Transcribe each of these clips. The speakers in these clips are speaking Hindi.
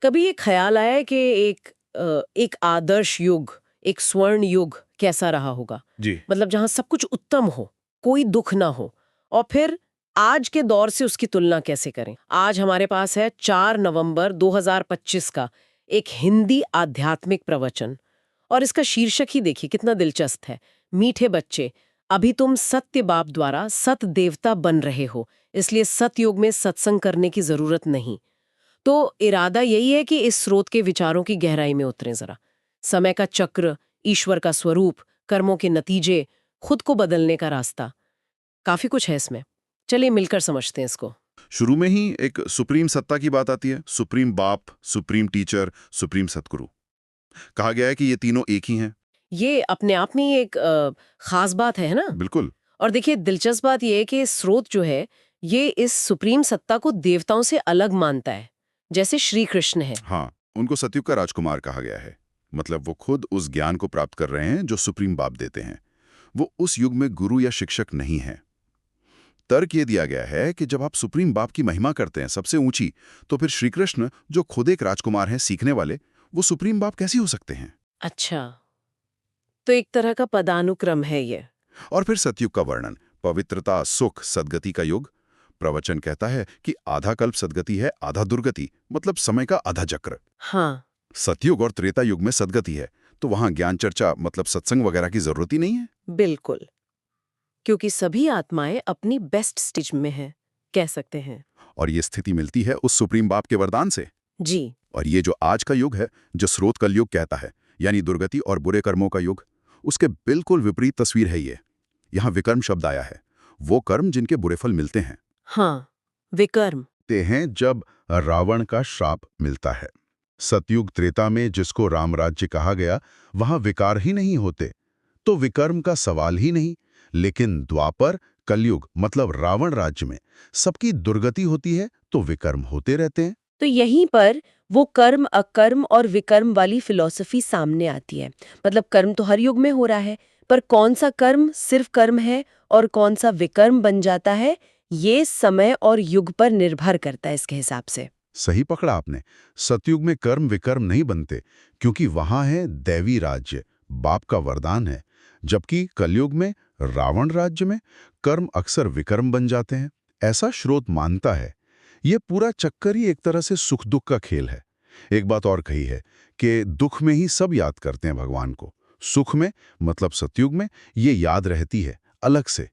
कभी ये ख्याल आया है कि एक आदर्श युग, एक स्वर्ण युग कैसा रहा होगा? जी। मतलब जहां सब कुछ उत्तम हो, कोई दुख ना हो, और फिर आज के दौर से उसकी तुलना कैसे करें? आज हमारे पास है 4 नवंबर 2025 का एक हिंदी आध्यात्मिक प्रवचन, और इसका शीर्षक ही देखिए कितना दिलचस्प है। मीठे बच्चे, अभी तुम सत्य बाप द्वारा सत देवता बन रहे हो, इसलिए सतयुग में सत्संग करने की जरूरत नहीं। तो इरादा यही है कि इस स्रोत के विचारों की गहराई में उतरें जरा। समय का चक्र, ईश्वर का स्वरूप, कर्मों के नतीजे, खुद को बदलने का रास्ता, काफी कुछ है इसमें। चलिए मिलकर समझते हैं इसको। शुरू में ही एक सुप्रीम सत्ता की बात आती है। सुप्रीम बाप, सुप्रीम टीचर, सुप्रीम सतगुरु। कहा गया है कि ये तीनों एक ही हैं। ये अपने आप में ही एक खास बात है ना? बिल्कुल। और देखिए दिलचस्प बात ये है कि स्रोत जो है, ये इस सुप्रीम सत्ता को देवताओं से अलग मानता है, जैसे श्री कृष्ण है। हाँ, उनको सतयुग का राजकुमार कहा गया है। मतलब वो खुद उस ज्ञान को प्राप्त कर रहे हैं जो सुप्रीम बाप देते हैं। वो उस युग में गुरु या शिक्षक नहीं है। तर्क ये दिया गया है कि जब आप सुप्रीम बाप की महिमा करते हैं सबसे ऊंची, तो फिर श्री कृष्ण जो खुद एक राजकुमार हैं सीखने वाले, वो सुप्रीम बाप कैसे हो सकते हैं? अच्छा, तो एक तरह का पदानुक्रम है ये। और फिर सतयुग का वर्णन, पवित्रता, सुख, सद्गति का युग। प्रवचन कहता है कि आधा कल्प सद्गति है, आधा दुर्गति, मतलब समय का आधा चक्र। हाँ, सतयुग और त्रेता युग में सद्गति है, तो वहां ज्ञान चर्चा मतलब सत्संग वगैरह की जरूरत ही नहीं है। बिल्कुल, क्योंकि सभी आत्माएं अपनी बेस्ट स्टेज में हैं, कह सकते हैं। और ये स्थिति मिलती है उस सुप्रीम बाप के वरदान से। जी। और ये जो आज का युग है, जो स्रोत कल युग कहता है, यानी दुर्गति और बुरे कर्मों का युग, उसके बिल्कुल विपरीत तस्वीर है ये। यहाँ विकर्म शब्द आया है, वो कर्म जिनके बुरे फल मिलते हैं। हाँ, विकर्म। ते हैं जब रावण का श्राप मिलता है। सतयुग त्रेता में जिसको राम राज्य कहा गया, वहां विकार ही नहीं होते, तो विकर्म का सवाल ही नहीं। लेकिन द्वापर, कलयुग मतलब रावण राज्य में सबकी दुर्गति होती है, तो विकर्म होते रहते हैं। तो यहीं पर वो कर्म, अकर्म और विकर्म वाली फिलॉसफी सामने आती है। मतलब कर्म तो हर युग में हो रहा है, पर कौन सा कर्म सिर्फ कर्म है और कौन सा विकर्म बन जाता है, ये समय और युग पर निर्भर करता है इसके हिसाब से। सही पकड़ा आपने। सतयुग में कर्म विकर्म नहीं बनते, क्योंकि वहां है दैवी राज्य, बाप का वरदान है। जबकि कलयुग में, रावण राज्य में, कर्म अक्सर विकर्म बन जाते हैं। ऐसा स्रोत मानता है। ये पूरा चक्कर ही एक तरह से सुख दुख का खेल है। एक बात और कही है कि दुख में ही सब याद करते हैं भगवान को। सुख में, मतलब सतयुग में, ये याद रहती है अलग से,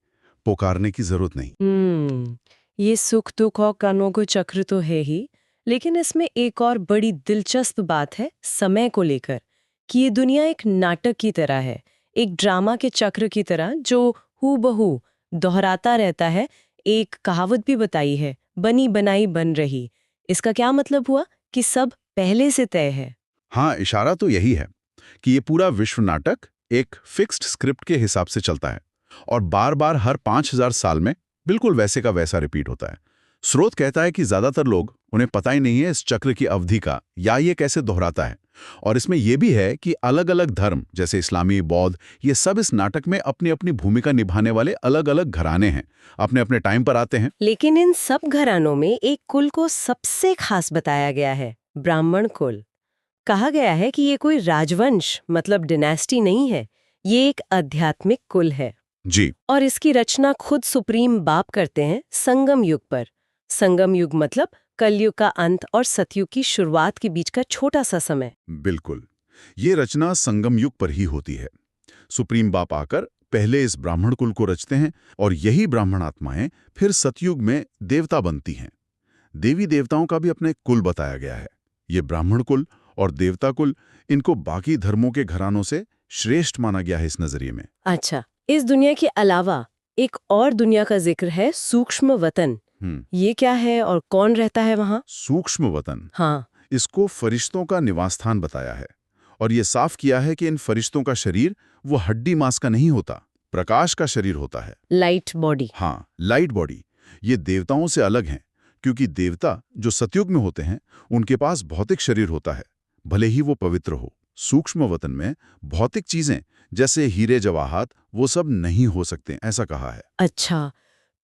पुकारने की जरूरत नहीं। ये सुख दुख और कर्मों को चक्र तो है ही, लेकिन इसमें एक और बड़ी दिलचस्प बात है समय को लेकर, कि ये दुनिया एक नाटक की तरह है, एक ड्रामा के चक्र की तरह जो हूबहू दोहराता रहता है। एक कहावत भी बताई है, बनी बनाई बन रही। इसका क्या मतलब हुआ कि सब पहले से तय है। हाँ, इशारा तो यही है कि ये पूरा विश्व नाटक एक फिक्स्ड स्क्रिप्ट के हिसाब से चलता है और बार बार हर 5000 साल में बिल्कुल वैसे का वैसा रिपीट होता है। स्रोत कहता है कि ज्यादातर लोग, उन्हें पता ही नहीं है इस चक्र की अवधि का या ये कैसे दोहराता है। और इसमें यह भी है कि अलग अलग धर्म जैसे इस्लामी, बौद्ध, ये सब इस नाटक में अपनी अपनी भूमिका निभाने वाले अलग अलग घराने हैं, अपने अपने टाइम पर आते हैं। लेकिन इन सब घरानों में एक कुल को सबसे खास बताया गया है, ब्राह्मण कुल। कहा गया है कि ये कोई राजवंश मतलब डिनेस्टी नहीं है, ये एक आध्यात्मिक कुल है। जी। और इसकी रचना खुद सुप्रीम बाप करते हैं संगम युग पर। संगम युग मतलब कलयुग का अंत और सतयुग की शुरुआत के बीच का छोटा सा समय। बिल्कुल, ये रचना संगम युग पर ही होती है। सुप्रीम बाप आकर पहले इस ब्राह्मण कुल को रचते हैं और यही ब्राह्मण आत्माएं फिर सतयुग में देवता बनती हैं। देवी देवताओं का भी अपने कुल बताया गया है। ये ब्राह्मण कुल और देवता कुल, इनको बाकी धर्मों के घरानों से श्रेष्ठ माना गया है इस नजरिए में। अच्छा, इस दुनिया के अलावा एक और दुनिया का जिक्र है, सूक्ष्म वतन। ये क्या है और कौन रहता है वहाँ? सूक्ष्म वतन, हाँ, इसको फरिश्तों का निवास स्थान बताया है। और ये साफ किया है कि इन फरिश्तों का शरीर वो हड्डी मांस का नहीं होता, प्रकाश का शरीर होता है। Light body. हाँ, लाइट बॉडी। ये देवताओं से अलग हैं, क्योंकि देवता जो सतयुग में होते हैं उनके पास भौतिक शरीर होता है, भले ही वो पवित्र हो। सूक्ष्म वतन में भौतिक चीजें जैसे हीरे जवाहरात वो सब नहीं हो सकते, ऐसा कहा है। अच्छा,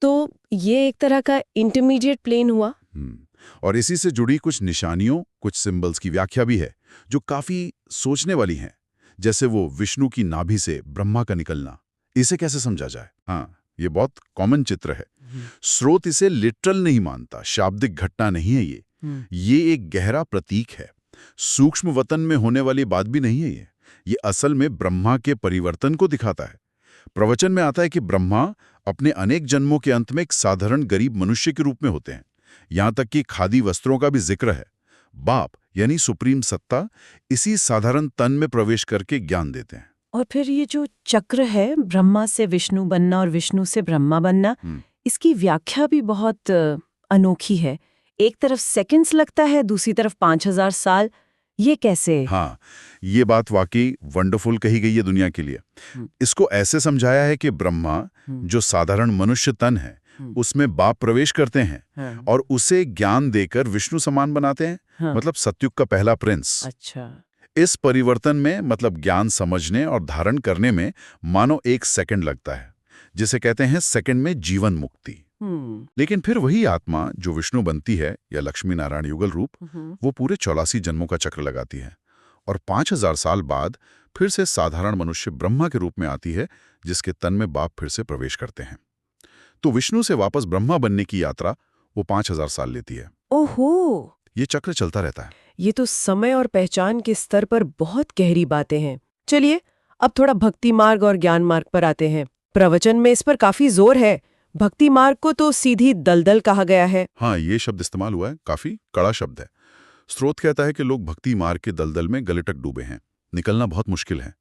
तो ये एक तरह का इंटरमीडिएट प्लेन हुआ। और इसी से जुड़ी कुछ निशानियों, कुछ सिंबल्स की व्याख्या भी है जो काफी सोचने वाली हैं। जैसे वो विष्णु की नाभि से ब्रह्मा का निकलना, इसे कैसे समझा जाए? हाँ, ये बहुत कॉमन चित्र है। स्रोत इसे लिटरल नहीं मानता, शाब्दिक घटना नहीं है ये एक गहरा प्रतीक है। सूक्ष्म वतन में होने वाली बात भी नहीं है ये असल में ब्रह्मा के परिवर्तन को दिखाता है। प्रवचन में आता है कि ब्रह्मा अपने अनेक जन्मों के अंत में एक साधारण गरीब मनुष्य के रूप में होते हैं। यहां तक कि खादी वस्त्रों का भी जिक्र है। बाप यानी सुप्रीम सत्ता इसी साधारण तन में प्रवेश करके ज्ञान देते हैं। और फिर ये जो चक्र है, ब्रह्मा से विष्णु बनना और विष्णु से ब्रह्मा बनना, इसकी व्याख्या भी बहुत अनोखी है। एक तरफ सेकंड्स लगता है, दूसरी तरफ 5000 साल। ये कैसे? हाँ, ये बात वाकई वंडरफुल कही गई है दुनिया के लिए। इसको ऐसे समझाया है कि ब्रह्मा जो साधारण मनुष्य तन है उसमें बाप प्रवेश करते हैं और उसे ज्ञान देकर विष्णु समान बनाते हैं। मतलब सतयुग का पहला प्रिंस। अच्छा। इस परिवर्तन में मतलब ज्ञान समझने और धारण करने में मानो 1 सेकंड लगता है, जिसे कहते हैं सेकंड में जीवन मुक्ति। लेकिन फिर वही आत्मा जो विष्णु बनती है या लक्ष्मी नारायण युगल रूप, वो पूरे 84 जन्मों का चक्र लगाती है और 5000 साल बाद फिर से साधारण मनुष्य ब्रह्मा के रूप में आती है, जिसके तन में बाप फिर से प्रवेश करते हैं। तो विष्णु से वापस ब्रह्मा बनने की यात्रा वो 5000 साल लेती है। ओहो, ये चक्र चलता रहता है। ये तो समय और पहचान के स्तर पर बहुत गहरी बातें हैं। चलिए अब थोड़ा भक्ति मार्ग और ज्ञान मार्ग पर आते हैं। प्रवचन में इस पर काफी जोर है। भक्ति मार्ग को तो सीधी दलदल कहा गया है। हाँ, ये शब्द इस्तेमाल हुआ है, काफी कड़ा शब्द है। स्रोत कहता है कि लोग भक्ति मार्ग के दलदल में गलटक डूबे हैं, निकलना बहुत मुश्किल है।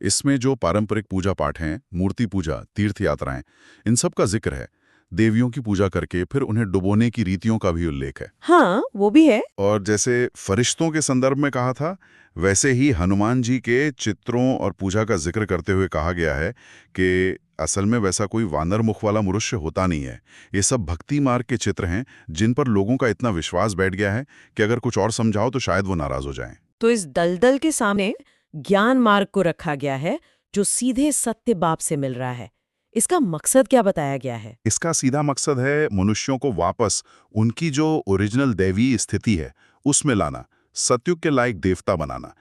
इसमें जो पारंपरिक पूजा पाठ हैं, मूर्ति पूजा, तीर्थ यात्राएं, इन सब का जिक्र है। देवियों की पूजा करके फिर उन्हें डुबोने की रीतियों का भी उल्लेख है। हाँ, वो भी है। और जैसे फरिश्तों के संदर्भ में कहा था, वैसे ही हनुमान जी के चित्रों और पूजा का जिक्र करते हुए कहा गया है कि असल में वैसा कोई वानर मुख वाला मनुष्य होता नहीं है। ये सब भक्ति मार्ग के चित्र हैं जिन पर लोगों का इतना विश्वास बैठ गया है कि अगर कुछ और समझाओ तो शायद वो नाराज हो जाएं। तो इस दलदल के सामने ज्ञान मार्ग को रखा गया है, जो सीधे सत्य बाप से मिल रहा है। इसका मकसद क्या बताया गया है? इसका सीधा मकसद है मनुष्यों को वापस उनकी जो ओरिजिनल दैवी स्थिति है उसमें लाना, सतयुग के लायक देवता बनाना।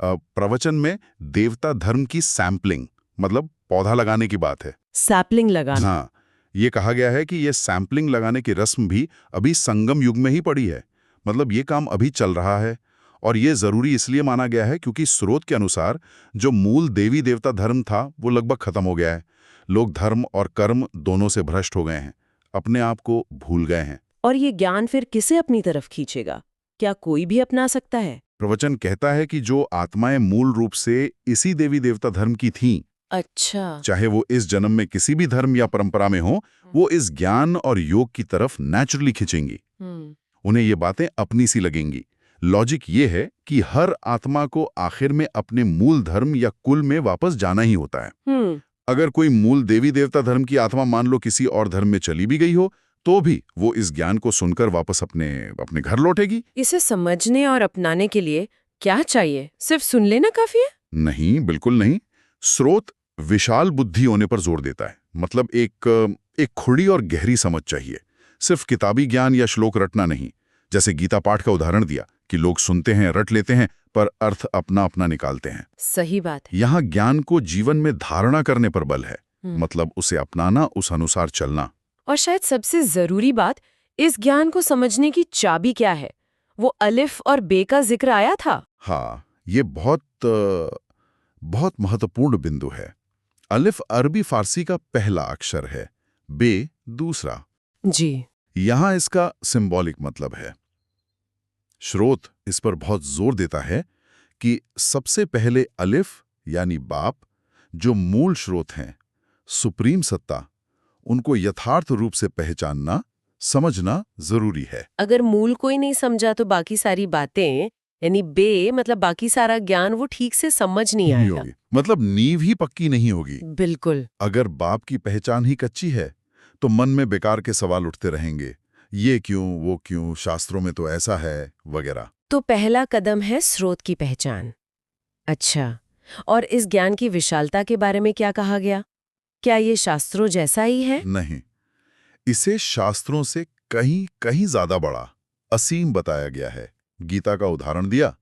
प्रवचन में देवता धर्म की सैंपलिंग मतलब पौधा लगाने की बात है। सैपलिंग लगाना। हाँ, ये कहा गया है कि ये सैंपलिंग लगाने की रस्म भी अभी संगम युग में ही पड़ी है। मतलब ये काम अभी चल रहा है और ये जरूरी इसलिए माना गया है क्योंकि स्रोत के अनुसार जो मूल देवी देवता धर्म था वो लगभग खत्म हो गया है। लोग धर्म और कर्म दोनों से भ्रष्ट हो गए हैं, अपने आप को भूल गए हैं। और ये ज्ञान फिर किसे अपनी तरफ खींचेगा? क्या कोई भी अपना सकता है? प्रवचन कहता है कि जो आत्माएं मूल रूप से इसी देवी देवता धर्म की थीं, अच्छा। चाहे वो इस जन्म में किसी भी धर्म या परंपरा में हो, वो इस ज्ञान और योग की तरफ नेचुरली खिंचेंगी। उन्हें ये बातें अपनी सी लगेंगी। लॉजिक ये है कि हर आत्मा को आखिर में अपने मूल धर्म या कुल में वापस जाना ही होता है। अगर कोई मूल देवी देवता धर्म की आत्मा मान लो किसी और धर्म में चली भी गई हो, तो भी वो इस ज्ञान को सुनकर वापस अपने घर लौटेगी। इसे समझने और अपनाने के लिए क्या चाहिए? सिर्फ सुन लेना काफी है? नहीं, बिल्कुल नहीं। स्रोत विशाल बुद्धि होने पर जोर देता है। मतलब एक खुली और गहरी समझ चाहिए, सिर्फ किताबी ज्ञान या श्लोक रटना नहीं। जैसे गीता पाठ का उदाहरण दिया कि लोग सुनते हैं, रट लेते हैं, पर अर्थ अपना अपना निकालते हैं। सही बात है। यहाँ ज्ञान को जीवन में धारणा करने पर बल है। मतलब उसे अपनाना, उस अनुसार चलना। और शायद सबसे जरूरी बात, इस ज्ञान को समझने की चाबी क्या है? वो अलिफ और बे का जिक्र आया था। हाँ, ये बहुत महत्वपूर्ण बिंदु है। अलिफ अरबी फारसी का पहला अक्षर है, बे दूसरा। जी। यहां इसका सिंबॉलिक मतलब है। स्रोत इस पर बहुत जोर देता है कि सबसे पहले अलिफ यानी बाप, जो मूल स्रोत हैं, सुप्रीम सत्ता, उनको यथार्थ रूप से पहचानना, समझना जरूरी है। अगर मूल कोई नहीं समझा तो बाकी सारी बातें, यानी बे मतलब बाकी सारा ज्ञान, वो ठीक से समझ नहीं आएगा। होगी। मतलब नींव ही पक्की नहीं होगी। बिल्कुल। अगर बाप की पहचान ही कच्ची है तो मन में बेकार के सवाल उठते रहेंगे। ये क्यों, वो क्यों, शास्त्रों में तो ऐसा है, वगैरह। तो पहला कदम है स्रोत की पहचान। अच्छा, और इस ज्ञान की विशालता के बारे में क्या कहा गया? क्या ये शास्त्रों जैसा ही है? नहीं, इसे शास्त्रों से कहीं कहीं ज्यादा बड़ा, असीम बताया गया है। गीता का उदाहरण दिया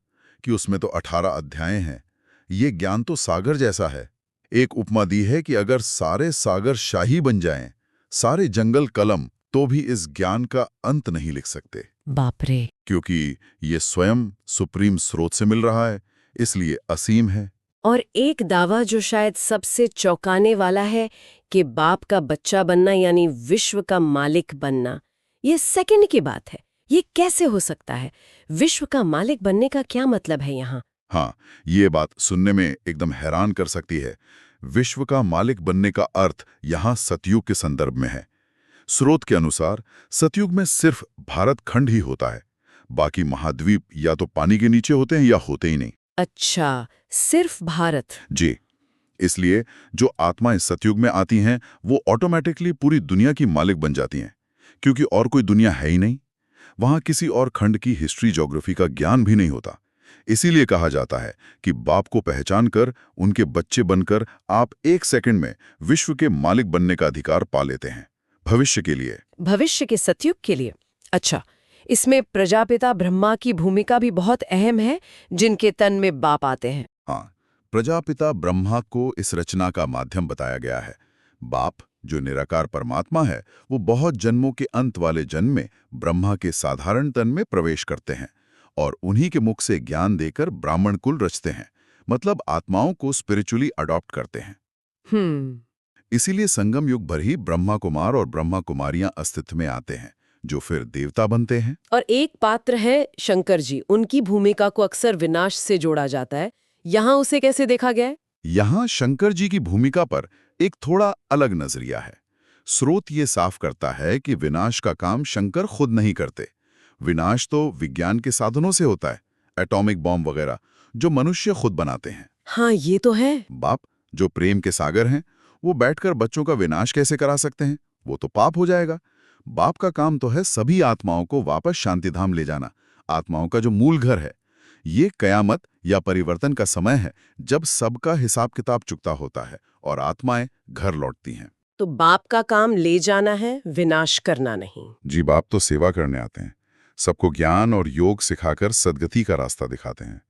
कि उसमें तो 18 अध्याय हैं। ये ज्ञान तो सागर जैसा है। एक उपमा दी है कि अगर सारे सागर शाही बन जाएं, सारे जंगल कलम, तो भी इस ज्ञान का अंत नहीं लिख सकते, बाप रे। क्योंकि ये स्वयं सुप्रीम स्रोत से मिल रहा है, इसलिए असीम है। और एक दावा जो शायद सबसे चौंकाने वाला है कि बाप का बच्चा बनना यानी विश्व का मालिक बनना, ये सेकंड की बात है। ये कैसे हो सकता है? विश्व का मालिक बनने का क्या मतलब है यहाँ? हाँ, ये बात सुनने में एकदम हैरान कर सकती है। विश्व का मालिक बनने का अर्थ यहाँ सतयुग के संदर्भ में है। स्रोत के अनुसार सतयुग में सिर्फ भारत खंड ही होता है। बाकी महाद्वीप या तो पानी के नीचे होते हैं या होते ही नहीं। अच्छा, सिर्फ भारत। जी, इसलिए जो आत्माएं सतयुग में आती हैं, वो ऑटोमेटिकली पूरी दुनिया की मालिक बन जाती हैं, क्योंकि और कोई दुनिया है ही नहीं। वहां किसी और खंड की हिस्ट्री ज्योग्राफी का ज्ञान भी नहीं होता। इसीलिए कहा जाता है कि बाप को पहचान कर, उनके बच्चे बनकर आप एक सेकंड में विश्व के मालिक बनने का अधिकार पा लेते हैं, भविष्य के लिए। भविष्य के सतयुग के लिए। अच्छा, इसमें प्रजापिता ब्रह्मा की भूमिका भी बहुत अहम है, जिनके तन में बाप आते हैं। हाँ, प्रजापिता ब्रह्मा को इस रचना का माध्यम बताया गया है। बाप, जो निराकार परमात्मा है, वो बहुत जन्मों के अंत वाले जन्म में ब्रह्मा के साधारण तन में प्रवेश करते हैं और उन्हीं के मुख से ज्ञान देकर ब्राह्मण कुल रचते हैं, मतलब आत्माओं को स्पिरिचुअली अडॉप्ट करते हैं। इसीलिए संगम युग भर ही ब्रह्मा कुमार और ब्रह्मा कुमारियां अस्तित्व में आते हैं, जो फिर देवता बनते हैं। और एक पात्र है शंकर जी। उनकी भूमिका को अक्सर विनाश से जोड़ा जाता है। यहाँ उसे कैसे देखा गया है? यहाँ शंकर जी की भूमिका पर एक थोड़ा अलग नजरिया है। स्रोत ये साफ करता है कि विनाश का काम शंकर खुद नहीं करते। विनाश तो विज्ञान के साधनों से होता है, एटॉमिक बॉम्ब वगैरह, जो मनुष्य खुद बनाते हैं। हाँ, ये तो है। बाप, जो प्रेम के सागर हैं, वो बैठकर बच्चों का विनाश कैसे करा सकते हैं? वो तो पाप हो जाएगा। बाप का काम तो है सभी आत्माओं को वापस शांतिधाम ले जाना, आत्माओं का जो मूल घर है। ये कयामत या परिवर्तन का समय है, जब सबका हिसाब किताब चुकता होता है और आत्माएं घर लौटती हैं। तो बाप का काम ले जाना है, विनाश करना नहीं। जी, बाप तो सेवा करने आते हैं, सबको ज्ञान और योग सिखाकर सद्गति का रास्ता दिखाते हैं।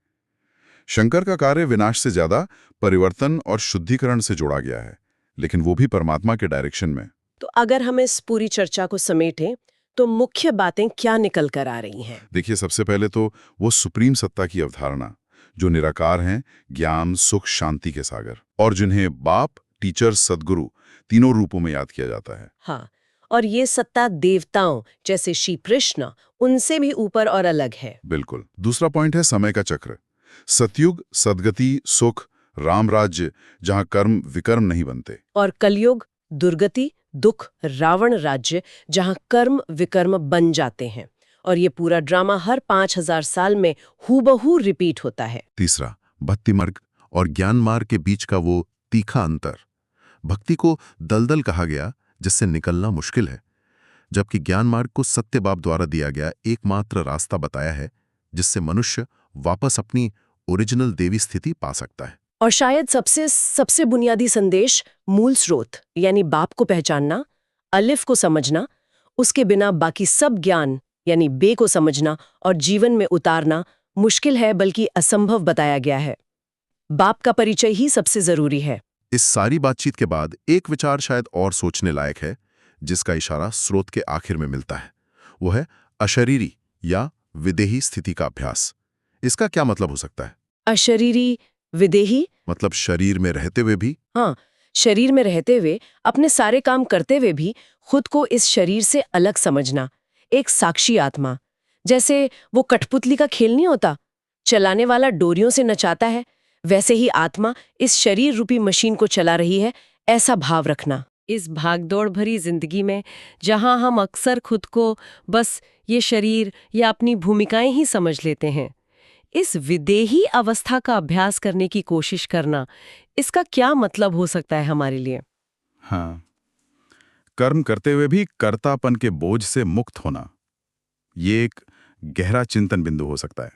शंकर का कार्य विनाश से ज्यादा परिवर्तन और शुद्धिकरण से जोड़ा गया है, लेकिन वो भी परमात्मा के डायरेक्शन में। तो अगर हम इस पूरी चर्चा को समेटें, तो मुख्य बातें क्या निकल कर आ रही हैं? देखिए, सबसे पहले तो वो सुप्रीम सत्ता की अवधारणा, जो निराकार हैं, ज्ञान, सुख, शांति के सागर, और जिन्हें बाप, टीचर, सद्गुरु तीनों रूपों में याद किया जाता है। हाँ, और ये सत्ता देवताओं जैसे श्री कृष्ण उनसे भी ऊपर और अलग है। बिल्कुल। दूसरा पॉइंट है समय का चक्र। सतयुग, सद्गति, सुख, राम राज्य, जहां कर्म विकर्म नहीं बनते। और कलयुग, दुर्गति, दुख, रावण राज्य, जहां कर्म विकर्म बन जाते हैं। और ये पूरा ड्रामा हर 5000 साल में हूबहू रिपीट होता है। तीसरा, भक्ति मार्ग और ज्ञान मार्ग के बीच का वो तीखा अंतर। भक्ति को दलदल कहा गया, जिससे निकलना मुश्किल है, जबकि ज्ञान मार्ग को सत्य बाप द्वारा दिया गया एकमात्र रास्ता बताया है, जिससे मनुष्य वापस अपनी ओरिजिनल देवी स्थिति पा सकता है। और शायद सबसे बुनियादी संदेश, मूल स्रोत यानी बाप को पहचानना, अलिफ को समझना, उसके बिना बाकी सब ज्ञान यानी बे को समझना और जीवन में उतारना मुश्किल है, बल्कि असंभव बताया गया है। बाप का परिचय ही सबसे जरूरी है। इस सारी बातचीत के बाद एक विचार शायद और सोचने लायक है, जिसका इशारा स्रोत के आखिर में मिलता है। वो है अशरीरी या विदेही स्थिति का अभ्यास। इसका क्या मतलब हो सकता है? अशरीरी, विदेही मतलब शरीर में रहते हुए भी? हाँ, शरीर में रहते हुए, अपने सारे काम करते हुए भी खुद को इस शरीर से अलग समझना। एक साक्षी आत्मा, जैसे वो कठपुतली का खेल नहीं होता, चलाने वाला डोरियों से नचाता है, वैसे ही आत्मा इस शरीर रूपी मशीन को चला रही है, ऐसा भाव रखना। इस भागदौड़ भरी जिंदगी में, जहां हम अक्सर खुद को बस ये शरीर या अपनी भूमिकाएं ही समझ लेते हैं, इस विदेही अवस्था का अभ्यास करने की कोशिश करना, इसका क्या मतलब हो सकता है हमारे लिए? हाँ, कर्म करते हुए भी कर्तापन के बोझ से मुक्त होना, ये एक गहरा चिंतन बिंदु हो सकता है।